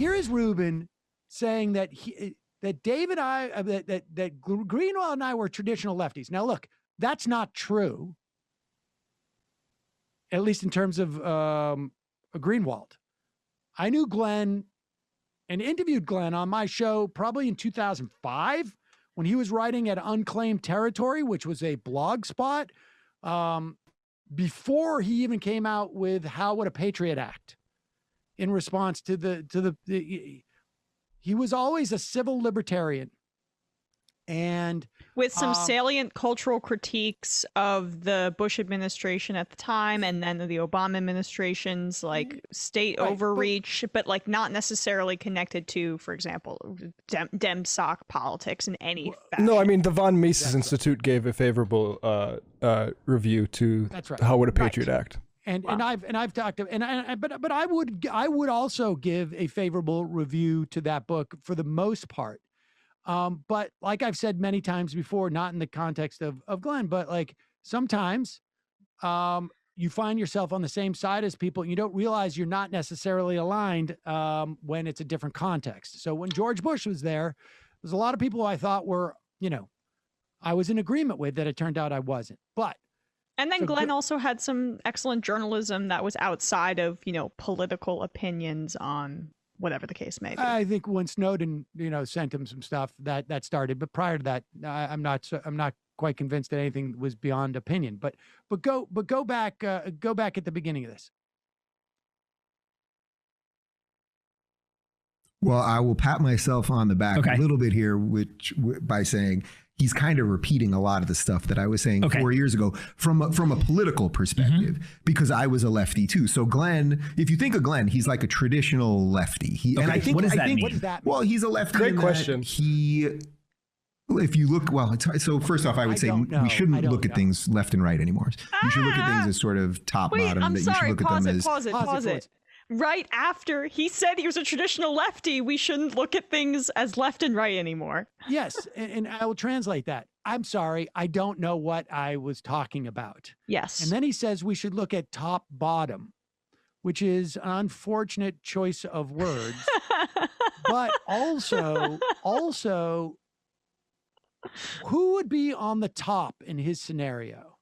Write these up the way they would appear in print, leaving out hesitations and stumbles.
here is Rubin saying that Dave and I, that Greenwald and I were traditional lefties. Now, look, that's not true, at least in terms of Greenwald. I knew Glenn and interviewed Glenn on my show probably in 2005 when he was writing at Unclaimed Territory, which was a blog spot, before he even came out with How Would a Patriot Act in response to the he was always a civil libertarian. And with some salient cultural critiques of the Bush administration at the time, and then the Obama administration's like state overreach, but like not necessarily connected to, for example, Dem sock politics in any fashion. No, I mean the von Mises Institute gave a favorable review to How Would a Patriot Act. And I've talked to, but I would also give a favorable review to that book for the most part. But like I've said many times before, not in the context of Glenn, but like sometimes you find yourself on the same side as people and you don't realize you're not necessarily aligned when it's a different context. So when George Bush was there's a lot of people who I thought were, I was in agreement with that. It turned out I wasn't. And then Glenn also had some excellent journalism that was outside of, political opinions on whatever the case may be. I think when Snowden, sent him some stuff that started, but prior to that, I'm not quite convinced that anything was beyond opinion. But go back at the beginning of this. Well, I will pat myself on the back a little bit here, by saying he's kind of repeating a lot of the stuff that I was saying 4 years ago from a political perspective, because I was a lefty too. So Glenn, if you think of Glenn, he's like a traditional lefty. And I think, what does that mean? Well, he's a lefty. Great question. If you look, so first off, I would say we shouldn't look at things left and right anymore. You should look at things as sort of top bottom. You should look at them as pause it. Right after he said he was a traditional lefty, we shouldn't look at things as left and right anymore. Yes, and I will translate that. I'm sorry, I don't know what I was talking about. Yes. And then he says we should look at top bottom, which is an unfortunate choice of words. But also, who would be on the top in his scenario?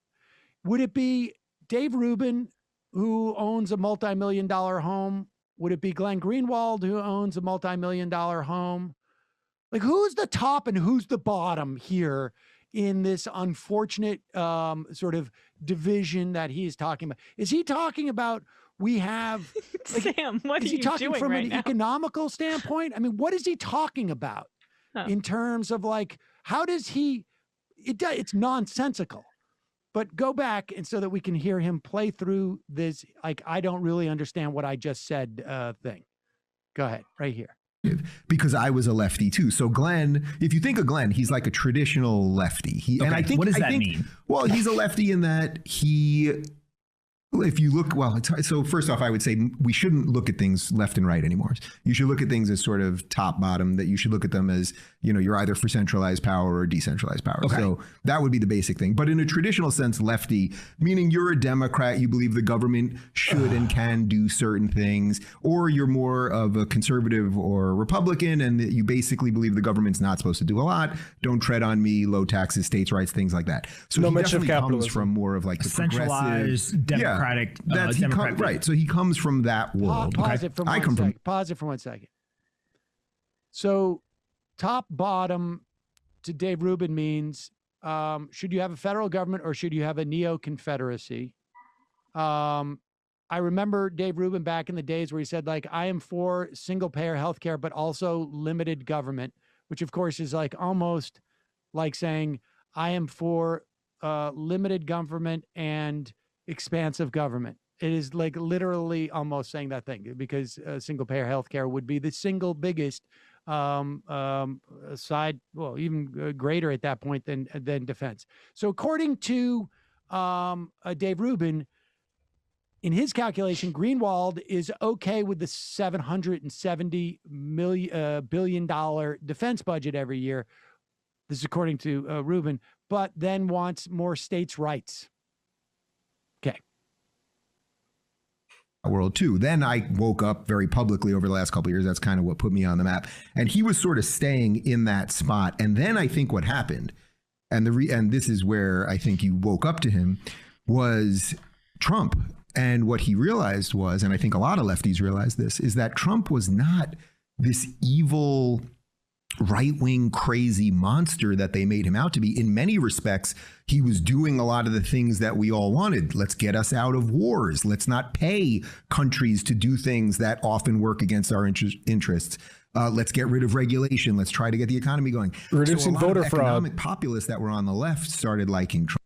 Would it be Dave Rubin, who owns a multi-million-dollar home? Would it be Glenn Greenwald, who owns a multi-million-dollar home? Like, who's the top and who's the bottom here in this unfortunate sort of division that he is talking about? Is he talking about we have... Like, Sam, what are you doing right now? Is he talking from an economical standpoint? I mean, what is he talking about in terms of like, how does he... It's nonsensical. But go back and so that we can hear him play through this, like, I don't really understand what I just said thing. Go ahead, right here. Because I was a lefty too. So Glenn, if you think of Glenn, he's like a traditional lefty. And I think, what does that mean? Well, he's a lefty in that if you look, so first off, I would say we shouldn't look at things left and right anymore. You should look at things as sort of top bottom, that you should look at them as, you're either for centralized power or decentralized power. So that would be the basic thing. But in a traditional sense, lefty, meaning you're a Democrat, you believe the government should and can do certain things, or you're more of a conservative or Republican and that you basically believe the government's not supposed to do a lot. Don't tread on me, low taxes, states' rights, things like that. So no he mention of definitely comes capitalism. from more of like the centralized Democratic. Right. So he comes from that world. Pause it for 1 second. So top bottom to Dave Rubin means should you have a federal government or should you have a neo-confederacy? I remember Dave Rubin back in the days where he said, like, I am for single-payer healthcare, but also limited government, which of course is like almost like saying I am for limited government and expansive government. It is like literally almost saying that thing, because single-payer healthcare would be the single biggest side, well, even greater at that point than defense. So according to Dave Rubin, in his calculation, Greenwald is okay with the $770 billion defense budget every year. This is according to Rubin, but then wants more states' rights. Okay. world too. Then I woke up very publicly over the last couple of years. That's kind of what put me on the map. And he was sort of staying in that spot. And then I think what happened, and this is where I think you woke up to him, was Trump. And what he realized was, and I think a lot of lefties realized this, is that Trump was not this evil right-wing crazy monster that they made him out to be. In many respects, he was doing a lot of the things that we all wanted. Let's get us out of wars. Let's not pay countries to do things that often work against our interests. Let's get rid of regulation. Let's try to get the economy going. Reducing voter fraud. Economic populists that were on the left started liking Trump.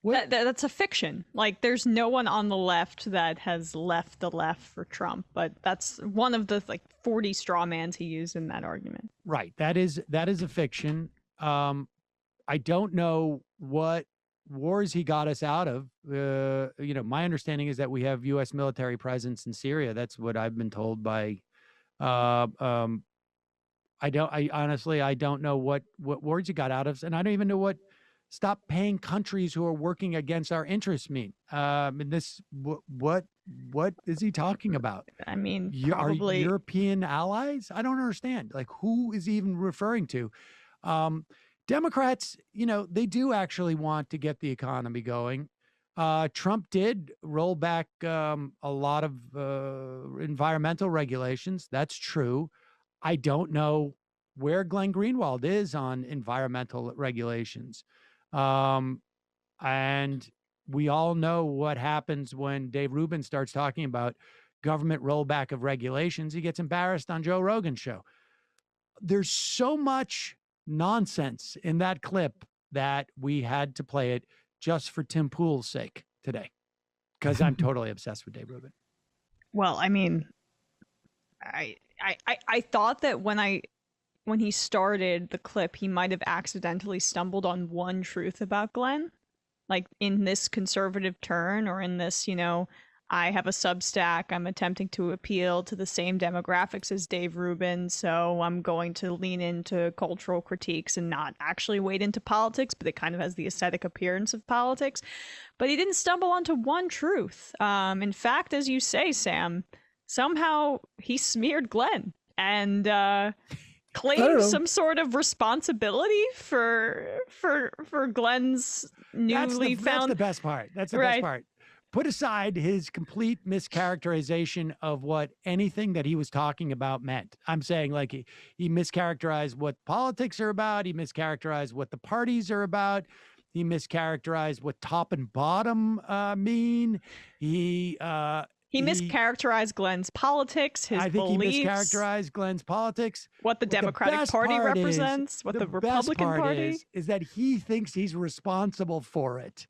That's a fiction. Like, there's no one on the left that has left the left for Trump, but that's one of the 40 straw mans he used in that argument. Right. That is a fiction. I don't know what wars he got us out of. My understanding is that we have U.S. military presence in Syria. That's what I've been told by. I honestly don't know what wars he got out of, and I don't even know what stop paying countries who are working against our interests mean. What is he talking about? I mean, probably our European allies? I don't understand. Who is he even referring to? Democrats, they do actually want to get the economy going. Trump did roll back a lot of environmental regulations. That's true. I don't know where Glenn Greenwald is on environmental regulations. And we all know what happens when Dave Rubin starts talking about government rollback of regulations. He gets embarrassed on Joe Rogan's show. There's so much nonsense in that clip that we had to play it just for Tim Pool's sake today, because I'm totally obsessed with Dave Rubin. Well, I mean, I thought that when he started the clip, he might have accidentally stumbled on one truth about Glenn, like in this conservative turn, or in this, I have a Substack, I'm attempting to appeal to the same demographics as Dave Rubin, so I'm going to lean into cultural critiques and not actually wade into politics, but it kind of has the aesthetic appearance of politics. But he didn't stumble onto one truth. In fact, as you say, Sam, somehow he smeared Glenn and claimed some sort of responsibility for Glenn's newly found. That's the best part. That's the best part. Put aside his complete mischaracterization of what anything that he was talking about meant. I'm saying he mischaracterized what politics are about. He mischaracterized what the parties are about. He mischaracterized what top and bottom mean. He mischaracterized Glenn's politics, his beliefs. I think he mischaracterized Glenn's politics. What the Democratic Party represents, what the Republican Party is that he thinks he's responsible for it.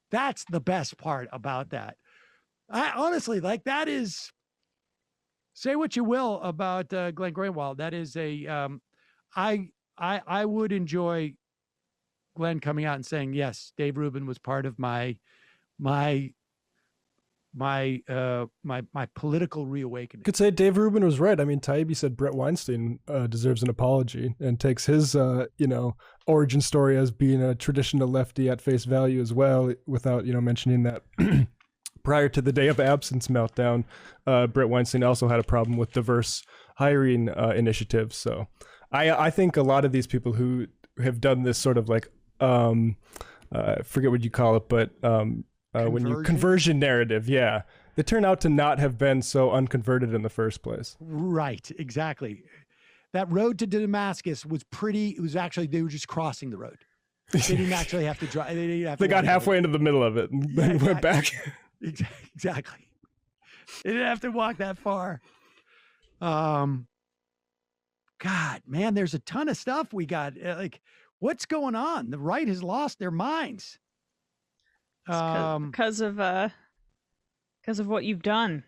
That's the best part about that. I honestly, that is, say what you will about Glenn Greenwald. That is I would enjoy Glenn coming out and saying, yes, Dave Rubin was part of my political reawakening. Could say Dave Rubin was right. I mean, Taibbi said Brett Weinstein deserves an apology, and takes his origin story as being a traditional lefty at face value as well, without mentioning that prior to the day of absence meltdown, Brett Weinstein also had a problem with diverse hiring initiatives. So I think a lot of these people who have done this sort of I forget what you call it, but conversion narrative, yeah, they turn out to not have been so unconverted in the first place. Right, exactly. That road to Damascus was it was actually, they were just crossing the road. They didn't actually have to drive. They got halfway into the middle of it and then went back. Exactly. They didn't have to walk that far. God, man, there's a ton of stuff we got. What's going on? The right has lost their minds. Because of what you've done.